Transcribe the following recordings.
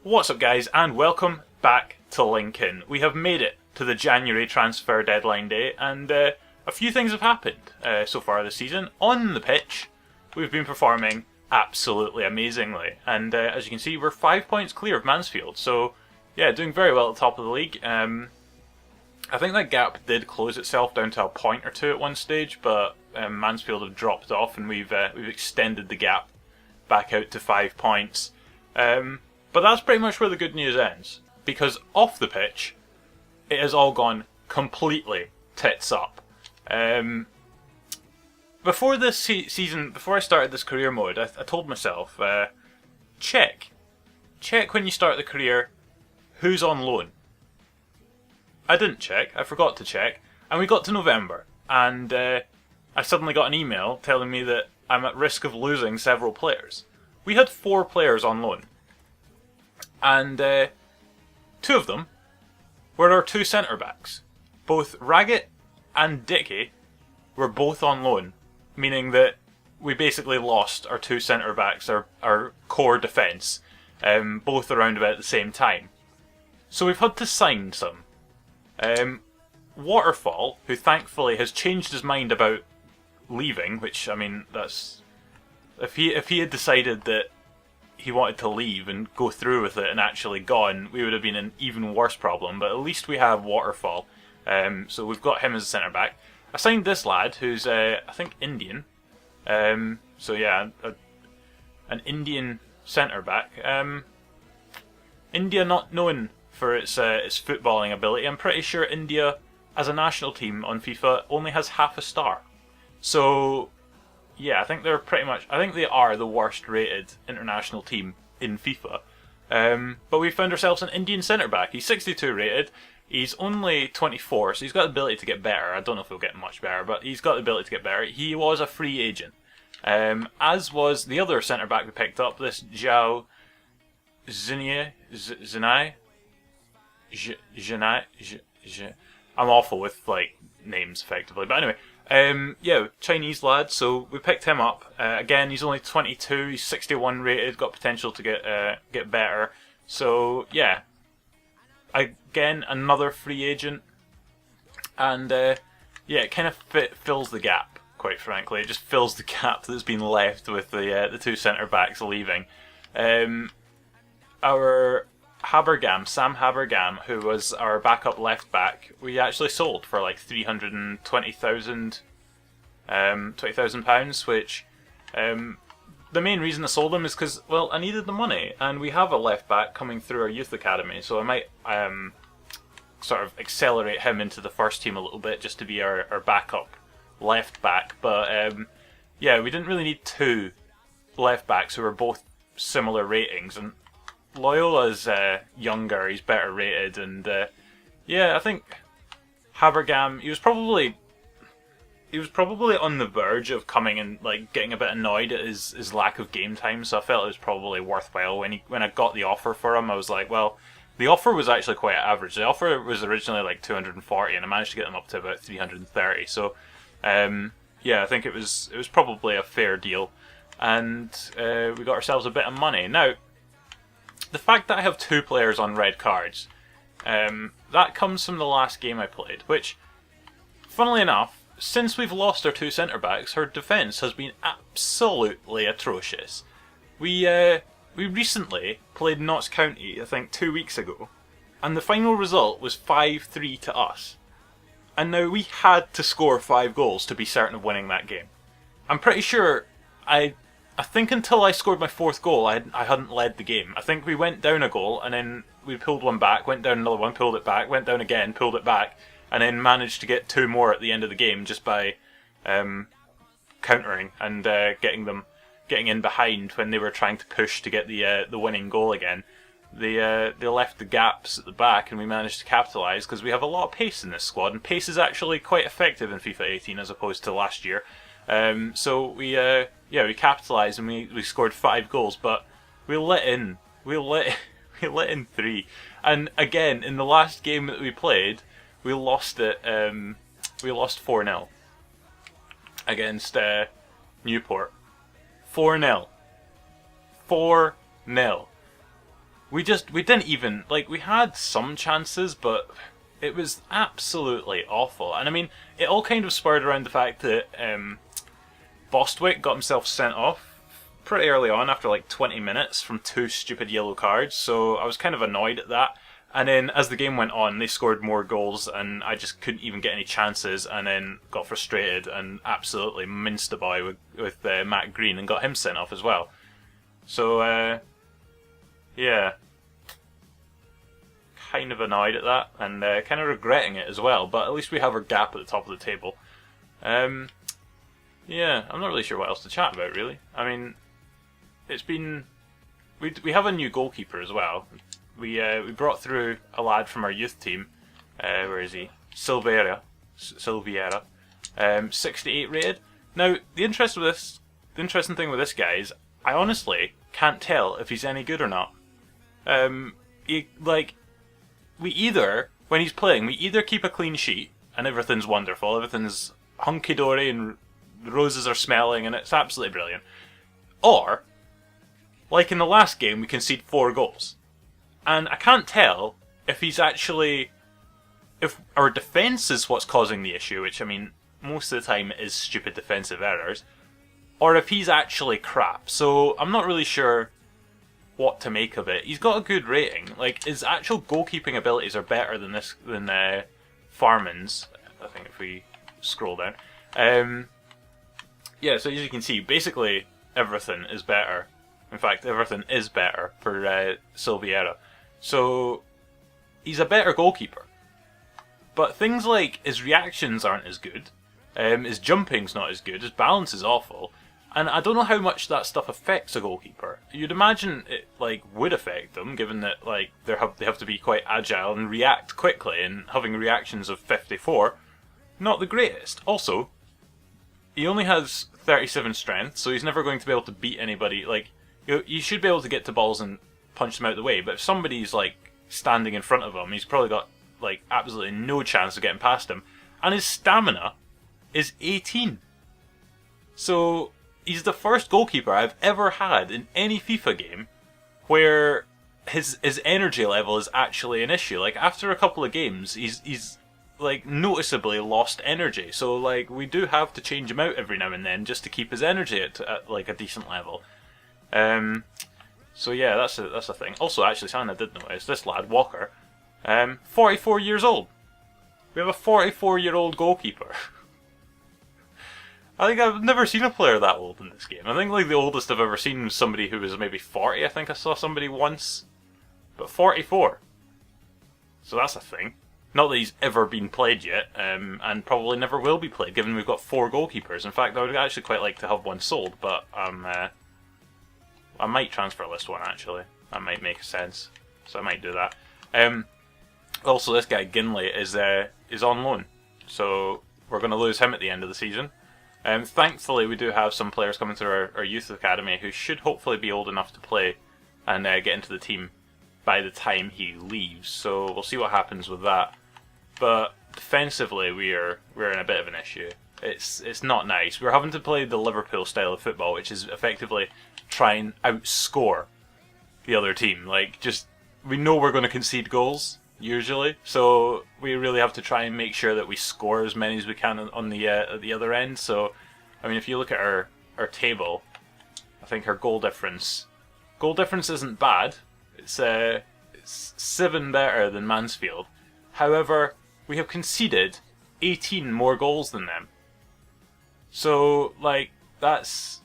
What's up guys, and welcome back to Lincoln. We have made it to the January transfer deadline day, and a few things have happened so far this season. On the pitch, we've been performing absolutely amazingly, and as you can see, we're 5 points clear of Mansfield, so yeah, doing very well at the top of the league. I think that gap did close itself down to a point or two at one stage, but Mansfield have dropped off, and we've extended the gap back out to 5 points. But that's pretty much where the good news ends, because off the pitch, it has all gone completely tits up. Before this season, before I started this career mode, I told myself, check when you start the career, who's on loan. I didn't check, I forgot to check, and we got to November, and I suddenly got an email telling me that I'm at risk of losing several players. We had 4 players on loan. And 2 of them were our 2 centre-backs. Both Raggett and Dickey were both on loan, meaning that we basically lost our 2 centre-backs, our core defence, both around about the same time. So we've had to sign some. Waterfall, who thankfully has changed his mind about leaving, which, I mean, that's... If he had decided that he wanted to leave and go through with it and actually gone, we would have been an even worse problem, but at least we have Waterfall. So we've got him as a centre-back. I signed this lad, who's, I think, Indian. So yeah, an Indian centre-back. India not known for its footballing ability. I'm pretty sure India, as a national team on FIFA, only has half a star. So... yeah, I think they're pretty much... I think they are the worst rated international team in FIFA. But we found ourselves an Indian centre-back. He's 62 rated. He's only 24, so he's got the ability to get better. I don't know if he'll get much better, but he's got the ability to get better. He was a free agent. As was the other centre-back we picked up, this Zhao Zinai. I'm awful with, like, names, effectively. But anyway... yeah, Chinese lad, so we picked him up. Again, he's only 22, he's 61 rated, got potential to get better. So, yeah. Again, another free agent. And, yeah, it kind of fills the gap, quite frankly. It just fills the gap that's been left with the 2 centre-backs leaving. Our... Sam Habergam, who was our backup left back, we actually sold for like £320,000, which the main reason I sold him is because, well, I needed the money, and we have a left back coming through our youth academy, so I might sort of accelerate him into the first team a little bit just to be our backup left back. But yeah, we didn't really need 2 left backs who were both similar ratings, and Loyola's younger, he's better rated, and yeah, I think Habergam, he was probably on the verge of coming and like getting a bit annoyed at his lack of game time, so I felt it was probably worthwhile. When I got the offer for him, I was like, well, the offer was actually quite average. The offer was originally like 240, and I managed to get them up to about 330. So yeah, I think it was probably a fair deal, and we got ourselves a bit of money. Now, the fact that I have 2 players on red cards, that comes from the last game I played, which, funnily enough, since we've lost our 2 centre-backs, our defence has been absolutely atrocious. We recently played Notts County, I think 2 weeks ago, and the final result was 5-3 to us. And now we had to score 5 goals to be certain of winning that game. I'm pretty sure I think until I scored my 4th goal, I hadn't led the game. I think we went down a goal, and then we pulled one back, went down another one, pulled it back, went down again, pulled it back, and then managed to get 2 more at the end of the game just by countering and getting in behind when they were trying to push to get the winning goal again. They left the gaps at the back, and we managed to capitalise because we have a lot of pace in this squad, and pace is actually quite effective in FIFA 18 as opposed to last year. So we capitalised and we scored 5 goals, but we let in 3. And again, in the last game that we played, we lost it. We lost 4-0 against Newport. 4-0. 4-0. we didn't even, like, we had some chances, but it was absolutely awful. And I mean, it all kind of spurred around the fact that Bostwick got himself sent off pretty early on after like 20 minutes from 2 stupid yellow cards, so I was kind of annoyed at that. And then as the game went on, they scored more goals and I just couldn't even get any chances, and then got frustrated and absolutely minced the boy with Matt Green and got him sent off as well. So, yeah. Kind of annoyed at that and kind of regretting it as well, but at least we have our gap at the top of the table. Yeah, I'm not really sure what else to chat about, really. I mean, it's been... We have a new goalkeeper as well. We brought through a lad from our youth team. Where is he? Silveira. 68 rated. Now, the interesting thing with this guy is I honestly can't tell if he's any good or not. We either, when he's playing, we either keep a clean sheet and everything's wonderful, everything's hunky-dory and the roses are smelling and it's absolutely brilliant. Or, like in the last game, we concede 4 goals. And I can't tell if he's actually... if our defence is what's causing the issue, which, I mean, most of the time is stupid defensive errors, or if he's actually crap. So, I'm not really sure what to make of it. He's got a good rating. Like, his actual goalkeeping abilities are better than Farman's. I think if we scroll down. Yeah, so as you can see, basically everything is better. In fact, everything is better for Silveira. So, he's a better goalkeeper. But things like his reactions aren't as good, his jumping's not as good, his balance is awful, and I don't know how much that stuff affects a goalkeeper. You'd imagine it would affect them, given that they have to be quite agile and react quickly, and having reactions of 54, not the greatest. Also, he only has 37 strength, so he's never going to be able to beat anybody. Like, you should be able to get to balls and punch them out of the way, but if somebody's standing in front of him, he's probably got absolutely no chance of getting past him. And his stamina is 18. So he's the first goalkeeper I've ever had in any FIFA game where his energy level is actually an issue. Like, after a couple of games, he's noticeably lost energy. So we do have to change him out every now and then just to keep his energy at a decent level. So yeah, that's a thing. Also, actually, something I did notice, this lad Walker, 44 years old. We have a 44-year-old goalkeeper. I think I've never seen a player that old in this game. I think the oldest I've ever seen was somebody who was maybe 40. I think I saw somebody once, but 44. So that's a thing. Not that he's ever been played yet, and probably never will be played, given we've got 4 goalkeepers. In fact, I would actually quite like to have one sold, but I might transfer list one actually. That might make sense, so I might do that. Also, this guy Ginley is on loan, so we're going to lose him at the end of the season. Thankfully, we do have some players coming through our youth academy who should hopefully be old enough to play and get into the team by the time he leaves. So we'll see what happens with that. But defensively, we're in a bit of an issue. It's not nice. We're having to play the Liverpool style of football, which is effectively try and outscore the other team. We know we're going to concede goals usually, so we really have to try and make sure that we score as many as we can on the at the other end. So, I mean, if you look at our table, I think our goal difference isn't bad. It's 7 better than Mansfield. However, we have conceded 18 more goals than them. So, that's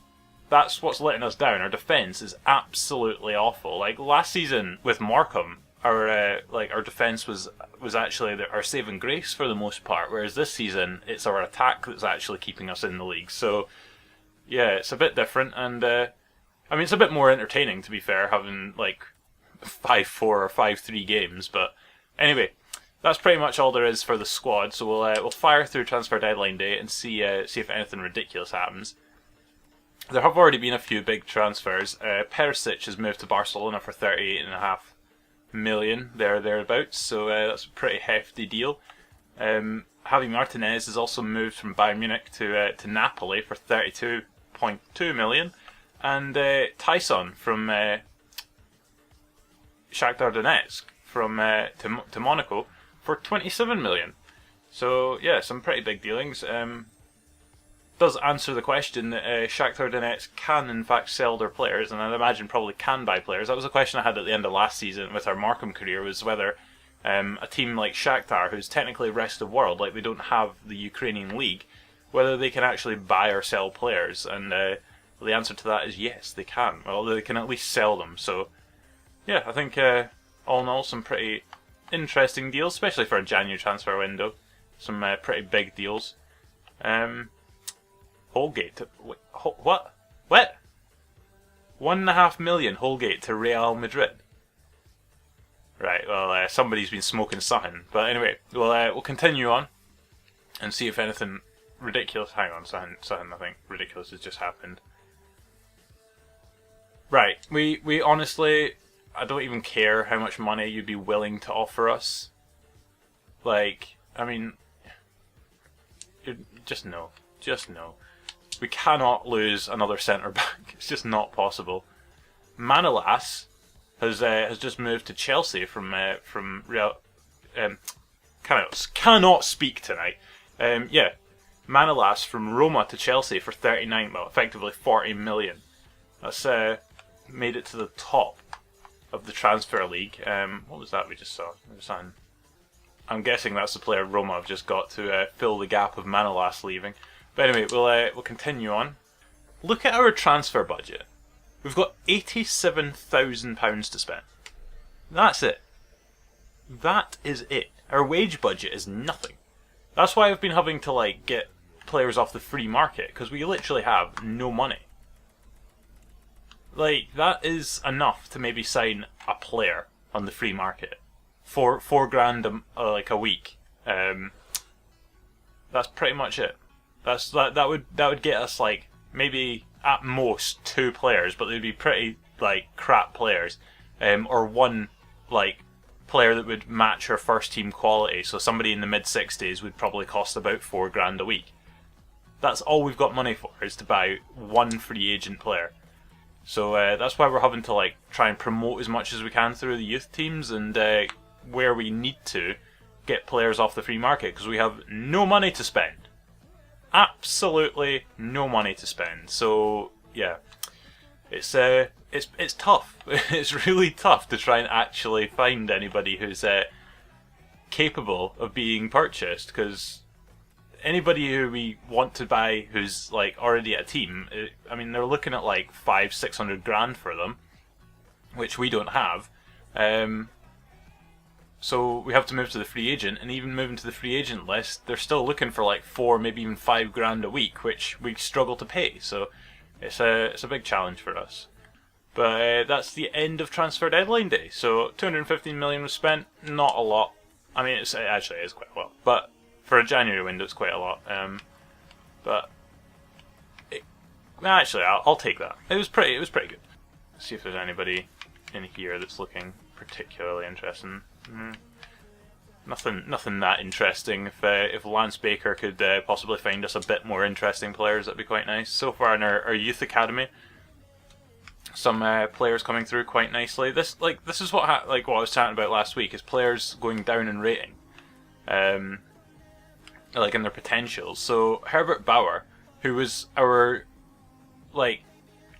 what's letting us down. Our defence is absolutely awful. Last season with Markham, our defence was actually our saving grace for the most part, whereas this season it's our attack that's actually keeping us in the league. So yeah, it's a bit different, and I mean, it's a bit more entertaining, to be fair, having 5-4 or 5-3 games. But anyway, that's pretty much all there is for the squad. So we'll fire through transfer deadline day and see if anything ridiculous happens. There have already been a few big transfers. Perisic has moved to Barcelona for 38.5 million, thereabouts, so that's a pretty hefty deal. Javi Martinez has also moved from Bayern Munich to Napoli for 32.2 million, and Tyson from Shakhtar Donetsk from to Monaco for 27 million. So yeah, some pretty big dealings. Does answer the question that Shakhtar Donetsk can in fact sell their players, and I'd imagine probably can buy players. That was a question I had at the end of last season with our Markham career, was whether a team like Shakhtar, who's technically rest of world, like they don't have the Ukrainian league, whether they can actually buy or sell players. And the answer to that is yes, they can. Well, they can at least sell them. So yeah, I think all in all, some pretty interesting deals, especially for a January transfer window. Some pretty big deals. Holgate. What? 1.5 million Holgate to Real Madrid. Right, well, somebody's been smoking something. But anyway, we'll continue on and see if anything ridiculous. Hang on, something I think ridiculous has just happened. Right, we honestly, I don't even care how much money you'd be willing to offer us. Like, I mean, just no. We cannot lose another centre back. It's just not possible. Manolas has just moved to Chelsea from Real. Cannot speak tonight. Yeah, Manolas from Roma to Chelsea for 39. Well, effectively 40 million. That's made it to the top of the transfer league. What was that we just saw? I'm guessing that's the player Roma have just got to fill the gap of Manolas leaving. But anyway, we'll continue on. Look at our transfer budget. We've got £87,000 to spend. That's it. That is it. Our wage budget is nothing. That's why I've been having to get players off the free market, because we literally have no money. That is enough to maybe sign a player on the free market for £4,000 a week. That's pretty much it. That would get us maybe at most 2 players, but they'd be pretty crap players, or one player that would match our first team quality. So somebody in the mid-60s would probably cost about £4,000 a week. That's all we've got money for, is to buy one free agent player. So that's why we're having to try and promote as much as we can through the youth teams, and where we need to get players off the free market, because we have no money to spend. Absolutely no money to spend. So yeah, it's tough. It's really tough to try and actually find anybody who's capable of being purchased, because anybody who we want to buy who's already at a team, I mean, they're looking at $500-600 grand for them, which we don't have. So we have to move to the free agent, and even moving to the free agent list, they're still looking for $4, maybe even $5,000 a week, which we struggle to pay. So it's a big challenge for us. But that's the end of transfer deadline day. So 215 million was spent. Not a lot. I mean, it actually is quite a lot, but for a January window, it's quite a lot. Actually, I'll take that. It was pretty good. Let's see if there's anybody in here that's looking particularly interesting. Nothing that interesting. If Lance Baker could possibly find us a bit more interesting players, that'd be quite nice. So far in our youth academy, some players coming through quite nicely. This is what I was chatting about last week, is players going down in rating, in their potentials. So Herbert Bauer, who was our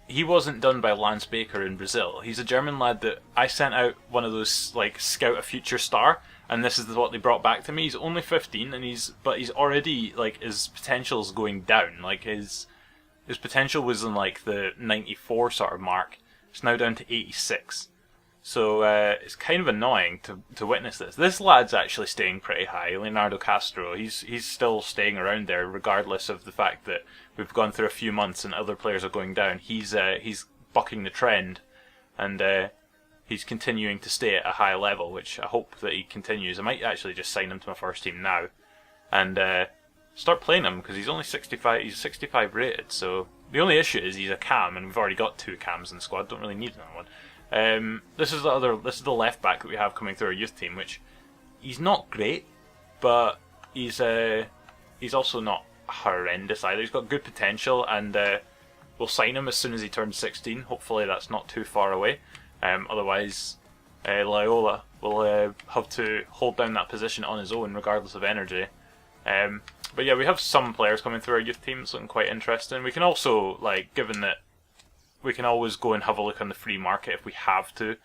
he wasn't done by Lance Baker in Brazil. He's a German lad that I sent out one of those scout a future star, and this is what they brought back to me. He's only 15, and he's already his potential's going down. His potential was in the 94 sort of mark. It's now down to 86. So it's kind of annoying to witness this. This lad's actually staying pretty high. Leonardo Castro, he's still staying around there, regardless of the fact that we've gone through a few months and other players are going down. He's bucking the trend, and he's continuing to stay at a high level, which I hope that he continues. I might actually just sign him to my first team now, and start playing him, because he's only 65. He's 65 rated. So the only issue is he's a cam, and we've already got 2 cams in the squad. Don't really need another one. This is the left back that we have coming through our youth team, which he's not great, but he's also not horrendous either. He's got good potential, and we'll sign him as soon as he turns 16. Hopefully that's not too far away. Otherwise, Loyola will have to hold down that position on his own regardless of energy. But yeah, we have some players coming through our youth team. It's looking quite interesting. We can also, like, given that we can always go and have a look on the free market if we have to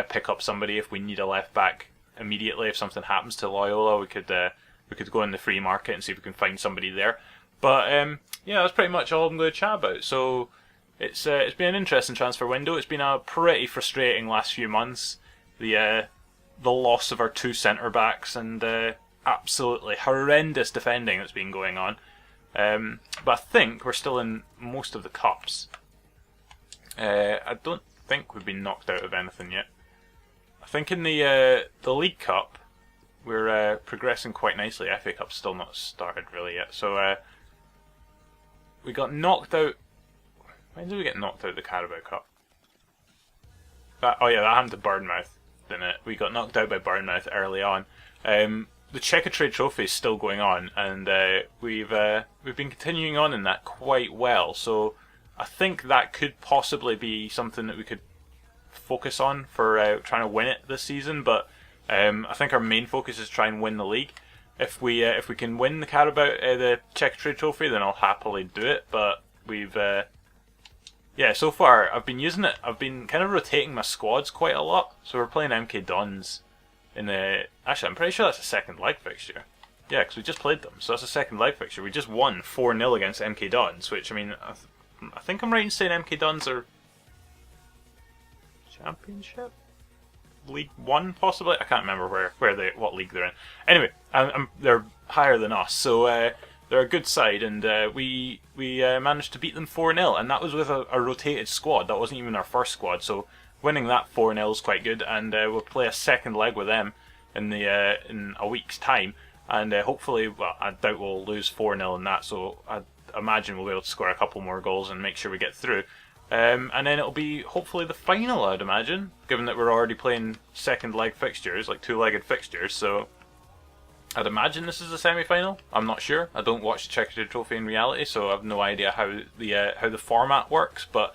pick up somebody if we need a left back immediately. If something happens to Loyola, we could go in the free market and see if we can find somebody there. But yeah, that's pretty much all I'm going to chat about. So it's been an interesting transfer window. It's been a pretty frustrating last few months. The loss of our 2 centre backs and absolutely horrendous defending that's been going on. But I think we're still in most of the cups. I don't think we've been knocked out of anything yet. I think in the League Cup we're progressing quite nicely. FA Cup's still not started really yet. So we got knocked out. When did we get knocked out of the Carabao Cup? Oh yeah, that happened to Bournemouth, didn't it? We got knocked out by Bournemouth early on. The Checkatrade Trophy is still going on, and we've been continuing on in that quite well. So I think that could possibly be something that we could focus on for trying to win it this season. But I think our main focus is try and win the league. If we can win the the Checkatrade Trophy, then I'll happily do it. But we've yeah, so far I've been using it. I've been kind of rotating my squads quite a lot. So we're playing MK Dons in the... Actually, I'm pretty sure that's a second leg fixture. Yeah, because we just played them. So that's a second leg fixture. We just won 4-0 against MK Dons, which, I mean, I think I'm right in saying MK Dons are... Championship? League 1, possibly? I can't remember what league they're in. Anyway, they're higher than us, so they're a good side, and we managed to beat them 4-0, and that was with a rotated squad. That wasn't even our first squad, so winning that 4-0 is quite good, and we'll play a second leg with them in a week's time, and hopefully, well, I doubt we'll lose 4-0 in that, so I imagine we'll be able to score a couple more goals and make sure we get through. And then it'll be hopefully the final, I'd imagine, given that we're already playing second leg fixtures, like 2-legged fixtures, so I'd imagine this is the semi-final. I'm not sure. I don't watch the Checkatrade Trophy in reality, so I have no idea how the format works, but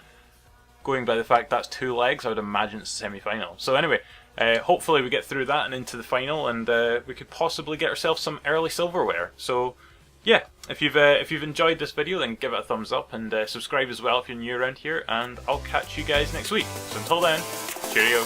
going by the fact that's 2 legs, I would imagine it's a semi-final. So anyway, hopefully we get through that and into the final, and we could possibly get ourselves some early silverware. So yeah, if you've enjoyed this video, then give it a thumbs up, and subscribe as well if you're new around here, and I'll catch you guys next week. So until then, cheerio.